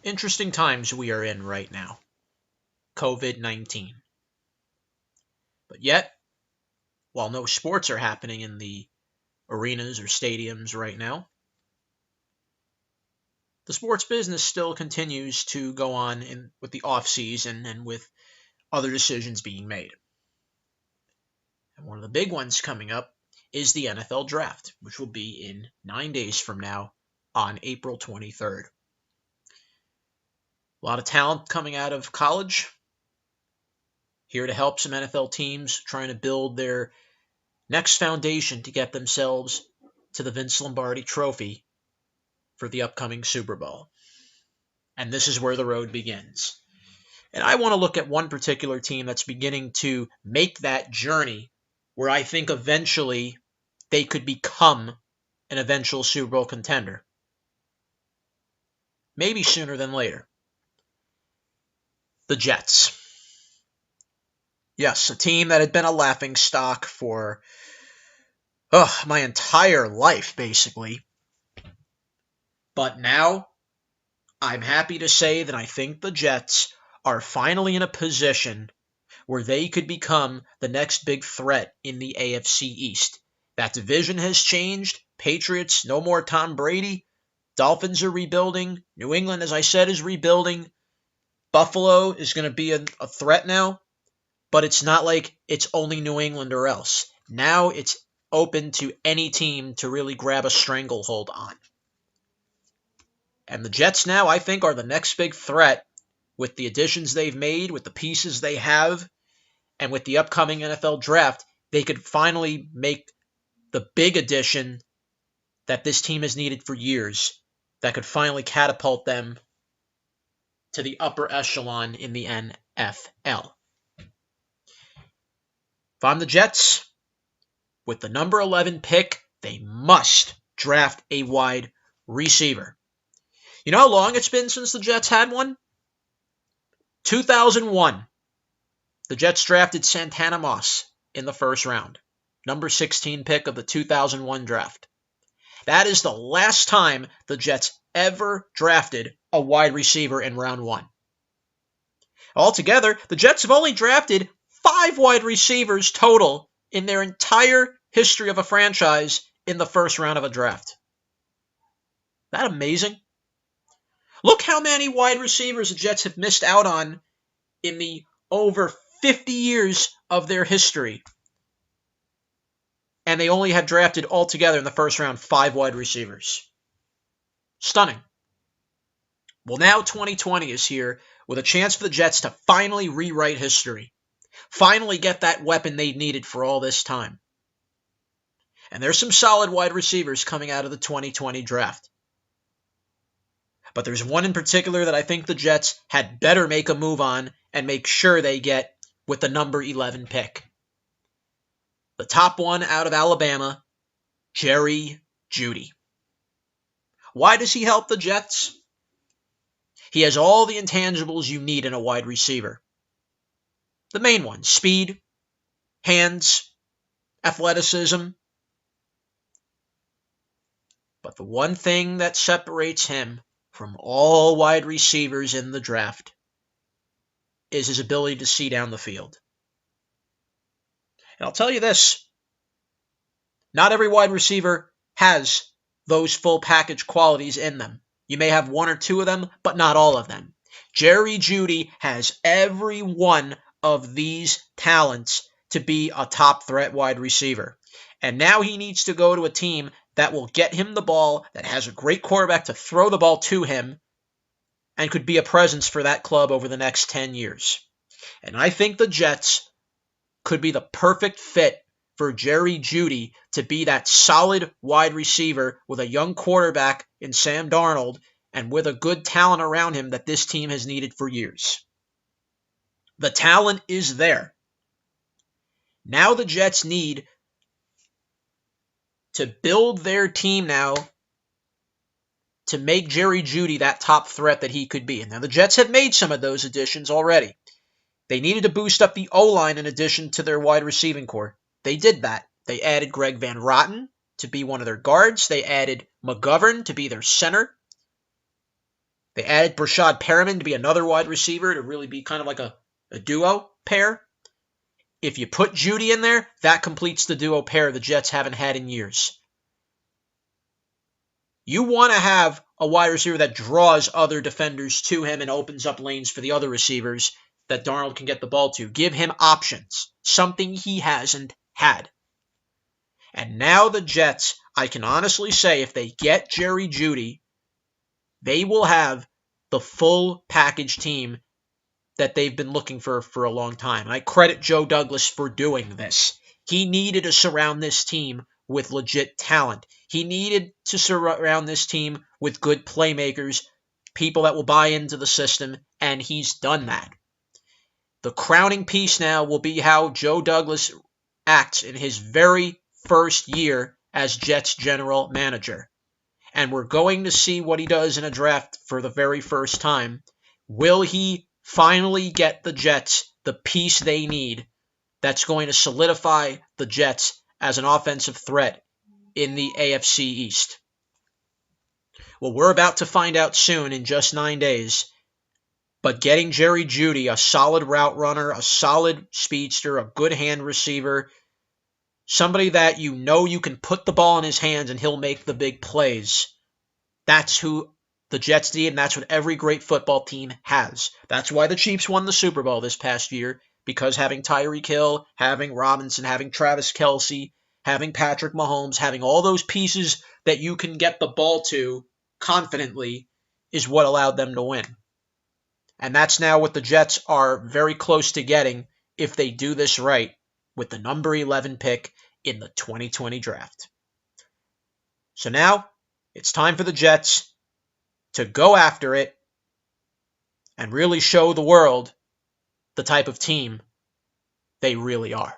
Interesting times we are in right now. COVID-19. But yet, while no sports are happening in the arenas or stadiums right now, the sports business still continues to go on with the off season and with other decisions being made. And one of the big ones coming up is the NFL draft, which will be in 9 days from now on April 23rd. A lot of talent coming out of college, here to help some NFL teams trying to build their next foundation to get themselves to the Vince Lombardi Trophy for the upcoming Super Bowl. And this is where the road begins. And I want to look at one particular team that's beginning to make that journey where I think eventually they could become an eventual Super Bowl contender. Maybe sooner than later. The Jets. Yes, a team that had been a laughingstock for my entire life, basically. But now, I'm happy to say that I think the Jets are finally in a position where they could become the next big threat in the AFC East. That division has changed. Patriots, no more Tom Brady. Dolphins are rebuilding. New England, as I said, is rebuilding. Buffalo is going to be a threat now. But it's not like it's only New England or else. Now it's open to any team to really grab a stranglehold on. And the Jets now, I think, are the next big threat with the additions they've made, with the pieces they have, and with the upcoming NFL draft. They could finally make the big addition that this team has needed for years that could finally catapult them to the upper echelon in the NFL. If I'm the Jets, with the number 11 pick, they must draft a wide receiver. You know how long it's been since the Jets had one? 2001. The Jets drafted Santana Moss in the first round. Number 16 pick of the 2001 draft. That is the last time the Jets ever drafted a wide receiver in round one. Altogether, the Jets have only drafted 5 wide receivers total in their entire history of a franchise in the first round of a draft. Isn't that amazing? Look how many wide receivers the Jets have missed out on in the over 50 years of their history. And they only have drafted altogether in the first round 5 wide receivers. Stunning. Well, now 2020 is here with a chance for the Jets to finally rewrite history. Finally get that weapon they needed for all this time. And there's some solid wide receivers coming out of the 2020 draft. But there's one in particular that I think the Jets had better make a move on and make sure they get with the number 11 pick. The top one out of Alabama, Jerry Jeudy. Why does he help the Jets? He has all the intangibles you need in a wide receiver. The main ones: speed, hands, athleticism. But the one thing that separates him from all wide receivers in the draft is his ability to see down the field. And I'll tell you this, not every wide receiver has those full package qualities in them. You may have 1 or 2 of them, but not all of them. Jerry Jeudy has every one of these talents to be a top threat wide receiver. And now he needs to go to a team that will get him the ball, that has a great quarterback to throw the ball to him, and could be a presence for that club over the next 10 years. And I think the Jets could be the perfect fit for Jerry Jeudy to be that solid wide receiver with a young quarterback in Sam Darnold and with a good talent around him that this team has needed for years. The talent is there. Now the Jets need to build their team now to make Jerry Jeudy that top threat that he could be. And now the Jets have made some of those additions already. They needed to boost up the O-line in addition to their wide receiving core. They did that. They added Greg Van Roten to be one of their guards. They added McGovern to be their center. They added Brashad Perriman to be another wide receiver to really be kind of like a duo pair. If you put Jeudy in there, that completes the duo pair the Jets haven't had in years. You want to have a wide receiver that draws other defenders to him and opens up lanes for the other receivers that Darnold can get the ball to. Give him options, something he hasn't had. And now the Jets, I can honestly say, if they get Jerry Jeudy, they will have the full package team that they've been looking for a long time. I credit Joe Douglas for doing this. He needed to surround this team with legit talent. He needed to surround this team with good playmakers, people that will buy into the system, and he's done that. The crowning piece now will be how Joe Douglas acts in his very first year as Jets general manager. And we're going to see what he does in a draft for the very first time. Will he finally get the Jets the piece they need that's going to solidify the Jets as an offensive threat in the AFC East? Well, we're about to find out soon in just 9 days. But getting Jerry Jeudy, a solid route runner, a solid speedster, a good hand receiver, somebody that you know you can put the ball in his hands and he'll make the big plays, that's who the Jets need, and that's what every great football team has. That's why the Chiefs won the Super Bowl this past year, because having Tyreek Hill, having Robinson, having Travis Kelce, having Patrick Mahomes, having all those pieces that you can get the ball to confidently is what allowed them to win. And that's now what the Jets are very close to getting if they do this right with the number 11 pick in the 2020 draft. So now it's time for the Jets to go after it and really show the world the type of team they really are.